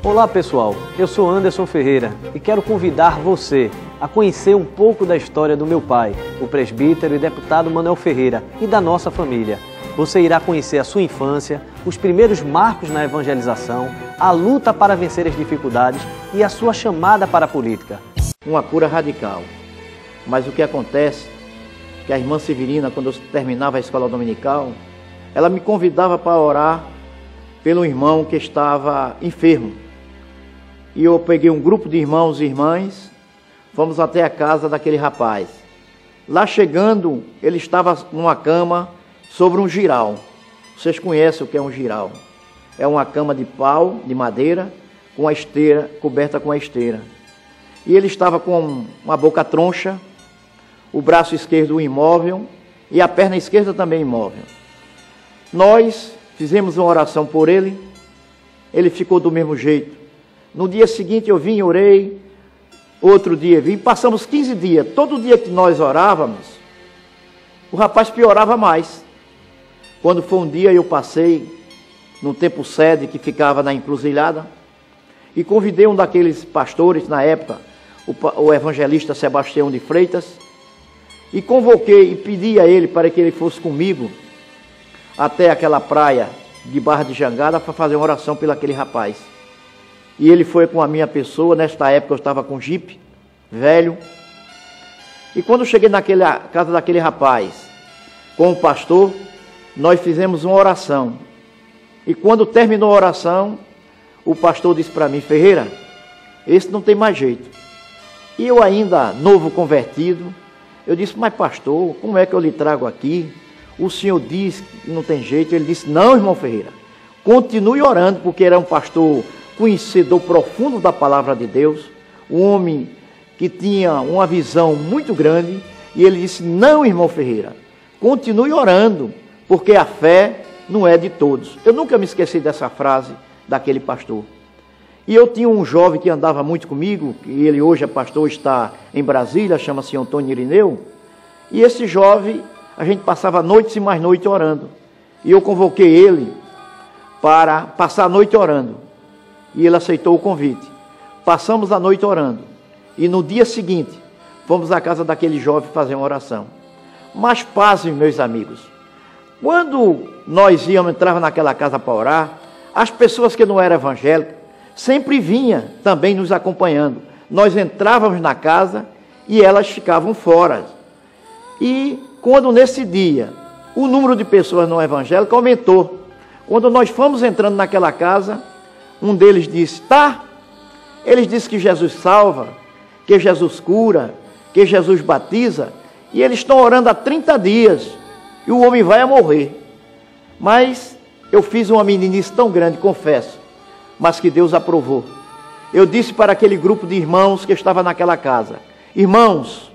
Olá pessoal, eu sou Anderson Ferreira e quero convidar você a conhecer um pouco da história do meu pai, o presbítero e deputado Manuel Ferreira, e da nossa família. Você irá conhecer a sua infância, os primeiros marcos na evangelização, a luta para vencer as dificuldades e a sua chamada para a política. Uma cura radical. Mas o que acontece é que a irmã Severina, quando eu terminava a escola dominical, ela me convidava para orar pelo irmão que estava enfermo. E eu peguei um grupo de irmãos e irmãs, fomos até a casa daquele rapaz. Lá chegando, ele estava numa cama sobre um jiral. Vocês conhecem o que é um jiral? É uma cama de pau, de madeira, com a esteira, coberta com a esteira. E ele estava com uma boca troncha, o braço esquerdo imóvel e a perna esquerda também imóvel. Nós fizemos uma oração por ele, ele ficou do mesmo jeito. No dia seguinte eu vim e orei, outro dia vim, passamos 15 dias. Todo dia que nós orávamos, o rapaz piorava mais. Quando foi um dia eu passei no tempo sede que ficava na encruzilhada e convidei um daqueles pastores na época, o evangelista Sebastião de Freitas, e convoquei e pedi a ele para que ele fosse comigo até aquela praia de Barra de Jangada para fazer uma oração pelo aquele rapaz. E ele foi com a minha pessoa. Nesta época eu estava com jipe, velho. E quando eu cheguei naquela casa daquele rapaz, com o pastor, nós fizemos uma oração. E quando terminou a oração, o pastor disse para mim: Ferreira, esse não tem mais jeito. E eu ainda, novo convertido, eu disse: mas pastor, como é que eu lhe trago aqui? O senhor disse que não tem jeito. Ele disse: não, irmão Ferreira, continue orando, porque era um pastor conhecedor profundo da palavra de Deus, um homem que tinha uma visão muito grande, e ele disse: não, irmão Ferreira, continue orando, porque a fé não é de todos. Eu nunca me esqueci dessa frase daquele pastor. E eu tinha um jovem que andava muito comigo, que ele hoje é pastor, está em Brasília, chama-se Antônio Irineu, e esse jovem, a gente passava noites e mais noites orando, e eu convoquei ele para passar a noite orando. E ele aceitou o convite. Passamos a noite orando. E no dia seguinte, fomos à casa daquele jovem fazer uma oração. Mas pasmem, meus amigos, quando nós entrávamos naquela casa para orar, as pessoas que não eram evangélicas sempre vinham também nos acompanhando. Nós entrávamos na casa e elas ficavam fora. E quando nesse dia o número de pessoas não evangélicas aumentou, quando nós fomos entrando naquela casa, um deles disse: tá, eles dizem que Jesus salva, que Jesus cura, que Jesus batiza, e eles estão orando há 30 dias, e o homem vai a morrer. Mas eu fiz uma meninice tão grande, confesso, mas que Deus aprovou. Eu disse para aquele grupo de irmãos que estava naquela casa: irmãos,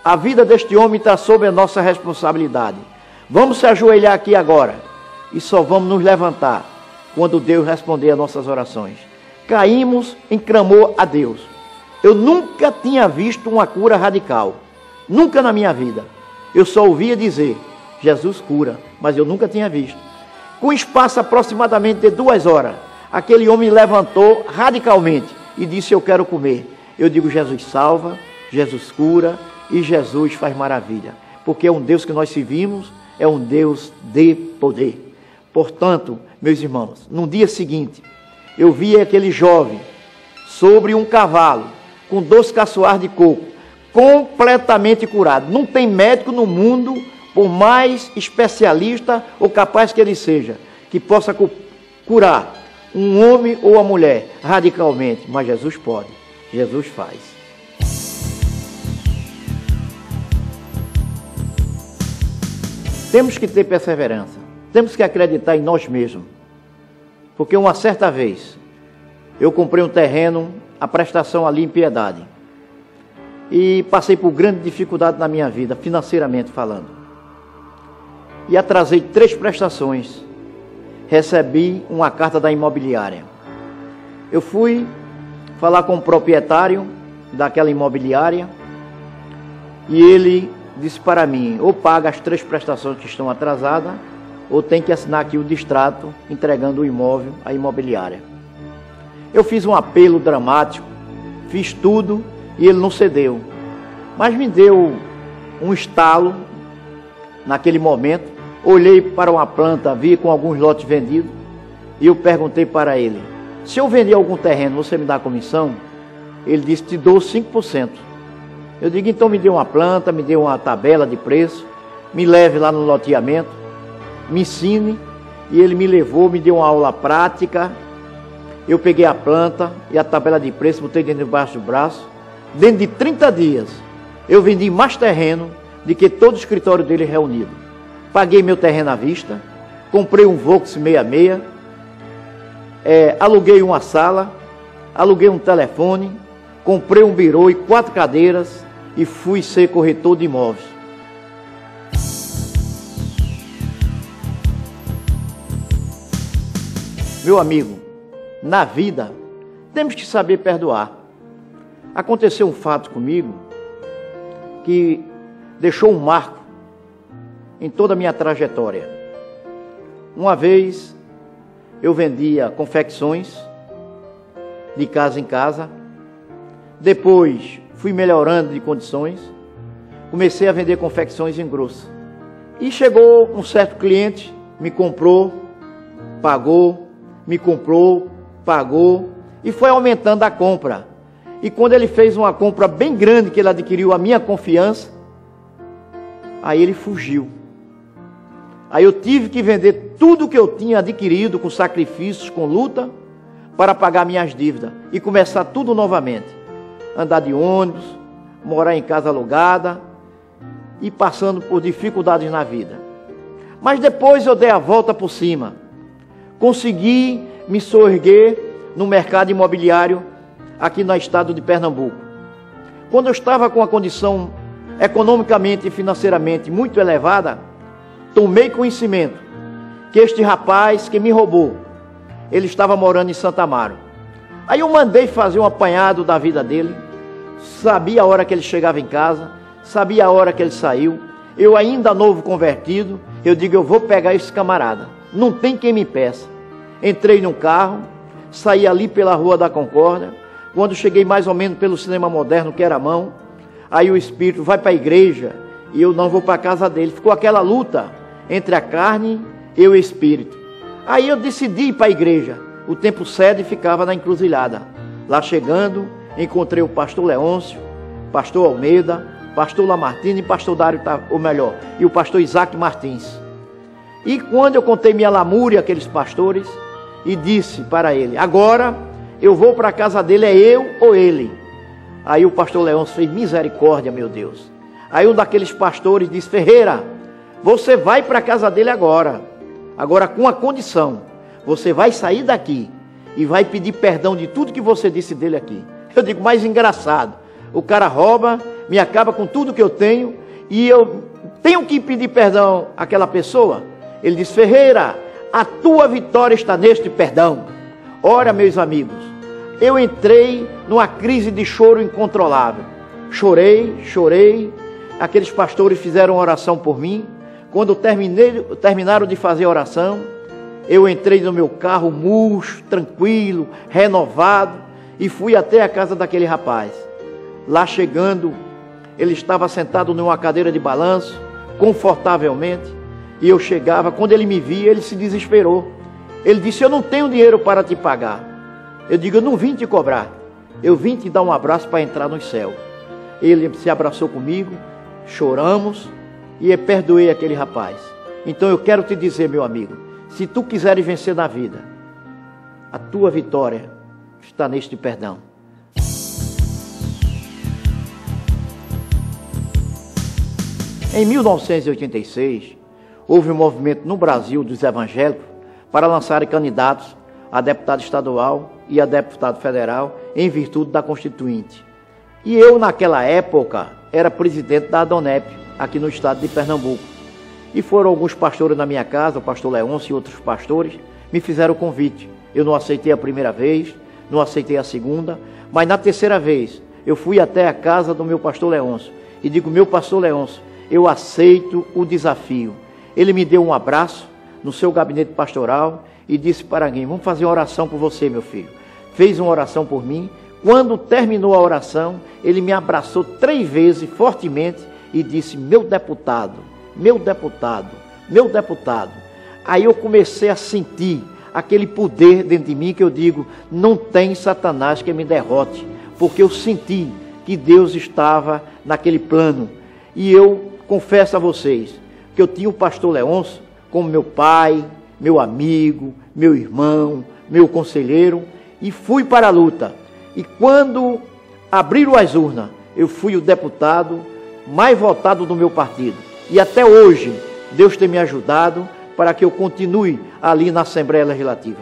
a vida deste homem está sob a nossa responsabilidade. Vamos se ajoelhar aqui agora, e só vamos nos levantar quando Deus responder às nossas orações. Caímos em clamor a Deus. Eu nunca tinha visto uma cura radical. Nunca na minha vida. Eu só ouvia dizer: Jesus cura, mas eu nunca tinha visto. Com espaço aproximadamente de 2 horas, aquele homem levantou radicalmente e disse: eu quero comer. Eu digo: Jesus salva, Jesus cura e Jesus faz maravilha. Porque é um Deus que nós servimos, é um Deus de poder. Portanto, meus irmãos, no dia seguinte, eu vi aquele jovem sobre um cavalo, com 2 caçoar de coco, completamente curado. Não tem médico no mundo, por mais especialista ou capaz que ele seja, que possa curar um homem ou uma mulher radicalmente. Mas Jesus pode, Jesus faz. Temos que ter perseverança. Temos que acreditar em nós mesmos. Porque uma certa vez, eu comprei um terreno, a prestação ali em Piedade. E passei por grande dificuldade na minha vida, financeiramente falando. E atrasei 3 prestações. Recebi uma carta da imobiliária. Eu fui falar com o proprietário daquela imobiliária. E ele disse para mim: ou paga as 3 prestações que estão atrasadas, ou tem que assinar aqui o distrato entregando o imóvel à imobiliária. Eu fiz um apelo dramático, fiz tudo e ele não cedeu. Mas me deu um estalo naquele momento. Olhei para uma planta, vi com alguns lotes vendidos e eu perguntei para ele: se eu vender algum terreno, você me dá a comissão? Ele disse: te dou 5%. Eu digo: então me dê uma planta, me dê uma tabela de preço, me leve lá no loteamento, me ensine. E ele me levou, me deu uma aula prática. Eu peguei a planta e a tabela de preço, botei dentro debaixo do braço. Dentro de 30 dias, eu vendi mais terreno do que todo o escritório dele reunido. Paguei meu terreno à vista, comprei um Vox 66, aluguei uma sala, aluguei um telefone, comprei um birô e 4 cadeiras e fui ser corretor de imóveis. Meu amigo, na vida temos que saber perdoar. Aconteceu um fato comigo que deixou um marco em toda a minha trajetória. Uma vez eu vendia confecções de casa em casa, depois fui melhorando de condições, comecei a vender confecções em grosso. E chegou um certo cliente, me comprou, pagou, me comprou, pagou e foi aumentando a compra. E quando ele fez uma compra bem grande, que ele adquiriu a minha confiança, aí ele fugiu. Aí eu tive que vender tudo que eu tinha adquirido com sacrifícios, com luta, para pagar minhas dívidas e começar tudo novamente. Andar de ônibus, morar em casa alugada e passando por dificuldades na vida. Mas depois eu dei a volta por cima. Consegui me soerguer no mercado imobiliário aqui no estado de Pernambuco. Quando eu estava com a condição economicamente e financeiramente muito elevada, tomei conhecimento que este rapaz que me roubou, ele estava morando em Santa Amaro. Aí eu mandei fazer um apanhado da vida dele, sabia a hora que ele chegava em casa, sabia a hora que ele saiu. Eu ainda novo convertido, eu digo: eu vou pegar esse camarada, não tem quem me peça. Entrei num carro, saí ali pela Rua da Concórdia. Quando cheguei mais ou menos pelo Cinema Moderno, que era a mão, aí o espírito vai para a igreja e eu não vou para a casa dele. Ficou aquela luta entre a carne e o espírito. Aí eu decidi ir para a igreja. O tempo cede e ficava na encruzilhada. Lá chegando, encontrei o pastor Leôncio, pastor Almeida, pastor Lamartine e pastor Dário, ou melhor, e o pastor Isaac Martins. E quando eu contei minha lamúria àqueles pastores e disse para ele: agora eu vou para a casa dele, é eu ou ele? Aí o pastor Leôncio fez: misericórdia, meu Deus. Aí um daqueles pastores disse: Ferreira, você vai para a casa dele agora com a condição, você vai sair daqui e vai pedir perdão de tudo que você disse dele aqui. Eu digo: mais engraçado, o cara rouba, me acaba com tudo que eu tenho e eu tenho que pedir perdão àquela pessoa? Ele disse: Ferreira, a tua vitória está neste perdão. Ora, meus amigos, eu entrei numa crise de choro incontrolável. Chorei. Aqueles pastores fizeram oração por mim. Quando terminaram de fazer a oração, eu entrei no meu carro murcho, tranquilo, renovado, e fui até a casa daquele rapaz. Lá chegando, ele estava sentado numa cadeira de balanço, confortavelmente, e eu chegava. Quando ele me via, ele se desesperou. Ele disse: eu não tenho dinheiro para te pagar. Eu digo: eu não vim te cobrar, eu vim te dar um abraço para entrar no céu. Ele se abraçou comigo, choramos e eu perdoei aquele rapaz. Então eu quero te dizer, meu amigo, se tu quiseres vencer na vida, a tua vitória está neste perdão. Em 1986, houve um movimento no Brasil dos evangélicos para lançarem candidatos a deputado estadual e a deputado federal em virtude da Constituinte. E eu, naquela época, era presidente da ADONEP, aqui no estado de Pernambuco. E foram alguns pastores na minha casa, o pastor Leôncio e outros pastores, me fizeram o convite. Eu não aceitei a primeira vez, não aceitei a segunda, mas na terceira vez, eu fui até a casa do meu pastor Leôncio e digo: meu pastor Leôncio, eu aceito o desafio. Ele me deu um abraço no seu gabinete pastoral e disse para mim: vamos fazer uma oração por você, meu filho. fez uma oração por mim. Quando terminou a oração, ele me abraçou 3 vezes fortemente e disse: meu deputado, meu deputado, meu deputado. Aí eu comecei a sentir aquele poder dentro de mim que eu digo: não tem Satanás que me derrote, porque eu senti que Deus estava naquele plano. E eu confesso a vocês que eu tinha o pastor Leôncio como meu pai, meu amigo, meu irmão, meu conselheiro, e fui para a luta. E quando abriram as urnas, eu fui o deputado mais votado do meu partido. E até hoje, Deus tem me ajudado para que eu continue ali na Assembleia Legislativa.